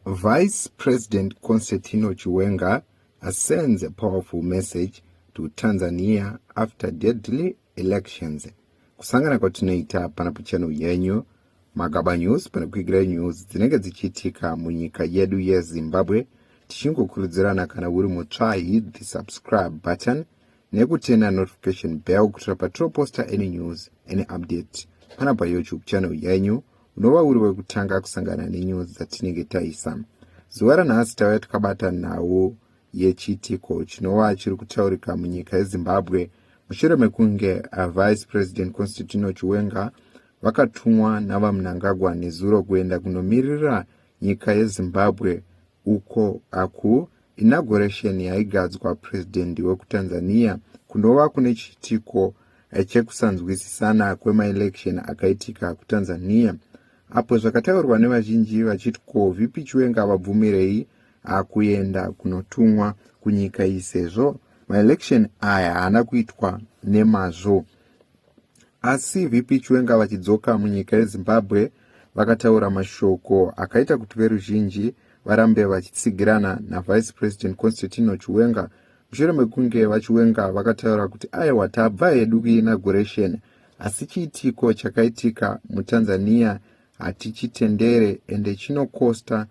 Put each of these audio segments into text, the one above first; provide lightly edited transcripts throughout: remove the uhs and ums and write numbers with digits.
Vice President Constantino Chiwenga sends a powerful message to Tanzania after deadly elections. Kusangana kwatinoita panapo channel yenyu Magaba News panakuigira news dzinenge dzichiitika munyika yedu yeZimbabwe. Tichingokurudzirana kana uri mutsva, hit the subscribe button nekutena notification bell kuti patroposta any news, any update pana pa YouTube channel yenyu unova uri wekutanga kusangana nenews dzatinenge taisa. Zuva ranhasi tauya takabata nhau yechitiko chinova chiri kutaurika munyika yeZimbabwe mushure mekunge Vice President Constantino Chiwenga vakatumwa navaMnangagwa nezuro kuenda kunomirira nyika yeZimbabwe uko inauguration yaigadzwa president wekuTanzania kunova kune chitiko chekusanzwisisana kwemaelection akaitika kuTanzania. Apo zvakataurwa nevazhinji vachiti ko vipi Chiwenga vabvumirei kuenda kunotumwa kunyika isezvo maelection aya haana kuitwa nemazvo. Asi vipi Chiwenga vachidzoka munyika yeZimbabwe vakataura mashoko akaita kuti veruzhinji varambe vachitsigirana naVice President Constantino Chiwenga mushure mekunge vaChiwenga vakataura kuti aiwa tabva hedu kuinauguration asi chiitiko chakaitika muTanzania hatichitendere ende chinokosta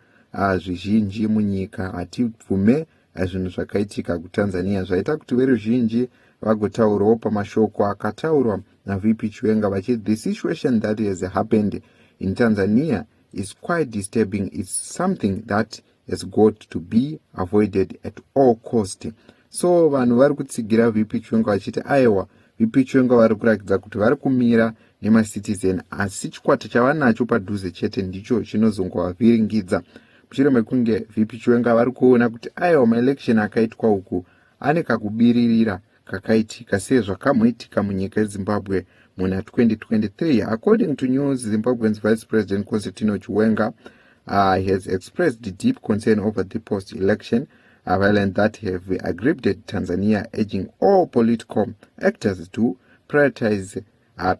zvizhinji munyika, hatibvume zvinhu zvakaitika kuTanzania. Zvaita kuti veruzhinji vagotaurawo pamashoko akataurwa naVP Chiwenga vachiti the situation that has happened in Tanzania is quite disturbing. It's something that has got to be avoided at all cost. So vanhu vari kutsigira VP Chiwenga vachiti aiwa VP Chiwenga vari kurakidza kuti vari kumira nemacitizen asi chikwata chavanacho padhuze chete ndicho chinozongovavhiringidza mushure mekunge VP Chiwenga vari kuona kuti aiwa maelection akaitwa uku ane kakubiririra kakaitika sezvo kamhoitika munyika yeZimbabwe muna 2023. According to news, Zimbabwe's Vice President Constantino Chiwenga has expressed deep concern over the post-election violence that have aggrieved Tanzania, urging all political actors to prioritize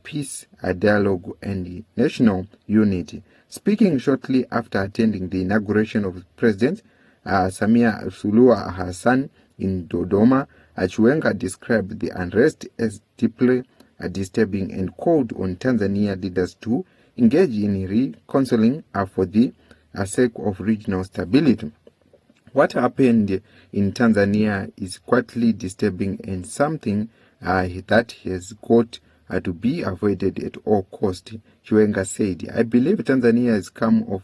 peace, dialogue and national unity. Speaking shortly after attending the inauguration of President Samia Suluhu Hassan in Dodoma, Chiwenga described the unrest as deeply disturbing and called on Tanzania leaders to engage in reconciling for the sake of regional stability. What happened in Tanzania is quietly disturbing and something that has got to be avoided at all costs, Chiwenga said. I believe Tanzania has come of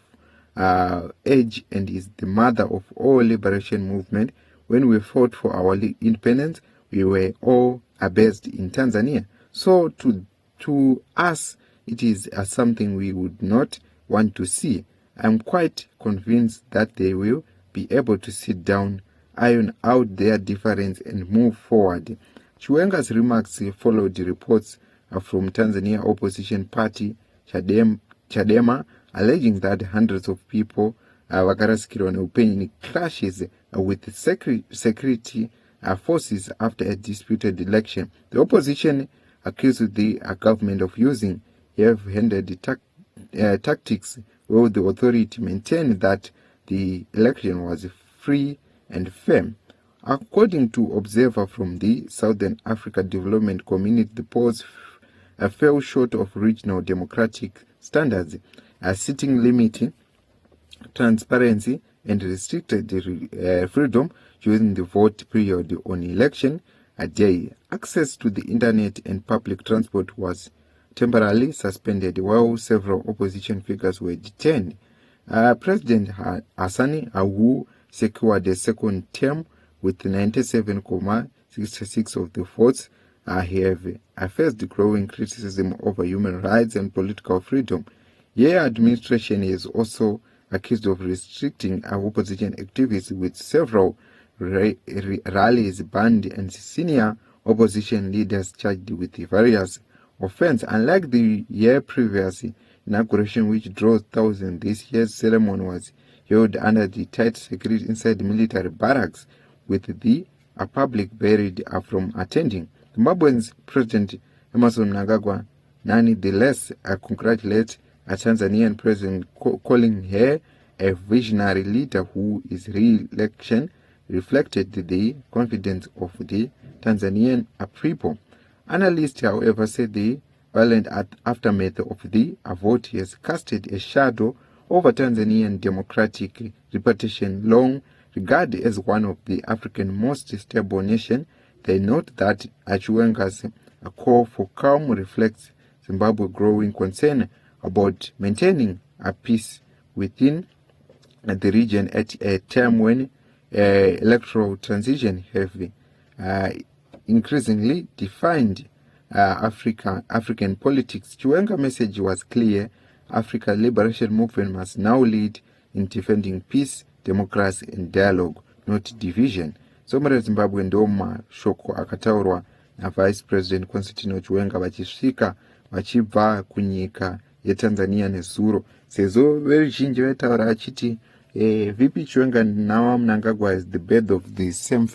age and is the mother of all liberation movement. When we fought for our independence, we were all based in Tanzania. So to us, it is something we would not want to see. I'm quite convinced that they will be able to sit down, iron out their difference and move forward. Chiwenga's remarks followed reports from Tanzania opposition party Chadema alleging that hundreds of people vakarasikirwa neupenyu in clashes with security forces after a disputed election. The opposition accused the government of using heavy-handed tactics, while the authority maintained that the election was free and fair. According to observer from the Southern Africa Development Community, the polls fell short of regional democratic standards, sitting limiting transparency and restricted freedom during the vote period on election day. Access to the internet and public transport was temporarily suspended while several opposition figures were detained. President Hassani, who secured a second term with 97.66% of the votes, have faced growing criticism over human rights and political freedom. Her administration is also accused of restricting opposition activities, with several rallies banned and senior opposition leaders charged with various offenses. Unlike the year previous inauguration, which draws thousands, this year's ceremony was held under the tight security inside military barracks, with the public buried from attending. Zimbabwe's President Emerson Mnangagwa nonetheless congratulates a Tanzanian president, calling her a visionary leader whose re-election reflected the confidence of the Tanzanian people. Analysts, however, say the violent aftermath of the vote has casted a shadow over Tanzanian democratic reputation, long regarded as one of the Africa's most stable nations. They note that Chiwenga's call for calm reflects Zimbabwe's growing concern about maintaining a peace within the region at a time when electoral transition have increasingly defined African politics. Chiwenga's message was clear: African Liberation Movement must now lead in defending peace, democracy and dialogue, not division. Somera Zimbabwe ndo mashoko akataurwa na Vice President Constantino Chiwenga vachisvika vachibva kunyika yeTanzania nezuro. Sezvo veruzhinji vaitaura achiti VP Chiwenga now Mnangagwa is the bird of the same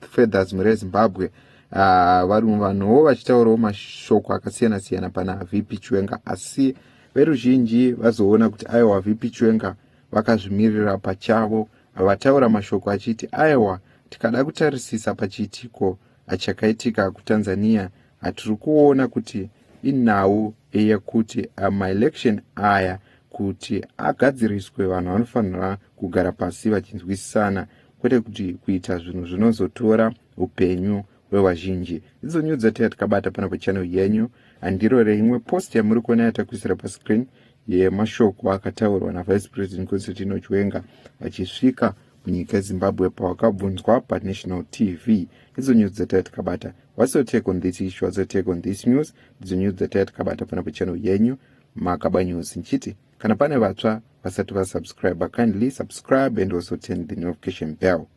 feathers mure Zimbabwe. Vanhuwo vachitaurawo mashoko akasiyana siyana pana VP Chiwenga, asi veruzhinji vazoona kuti aiwa VP Chiwenga vakazvimirira pachavo, vataura mashoko achiti aiwa tikada kutarisisa pachiitiko chakaitika kuTanzania hatiri kuona kuti inhau yekuti maelection aya kuti agadziriswe vanhu vanofanira kugara pasi vachinzwisisana, kwete kuti kuita zvinhu zvinozotora upenyu hwevazhinji. Idzo news dzatanga tikabata pana pachannel yenyu. Andiro reimwe post yamuri kuona yatakuisira pascreen yemashoko akataurwa naVice President Constantino Chiwenga vachisvika munyika yeZimbabwe pawakabvunzwa paNational TV. Idzo news dzatanga tikabata. What's your take on this issue? What's your take on this news? Idzo news dzatanga tikabata pana pachannel yenyu Makaba News. Nchiti kana pane vatsva vasati vasubscribe, kindly subscribe and also turn the notification bell.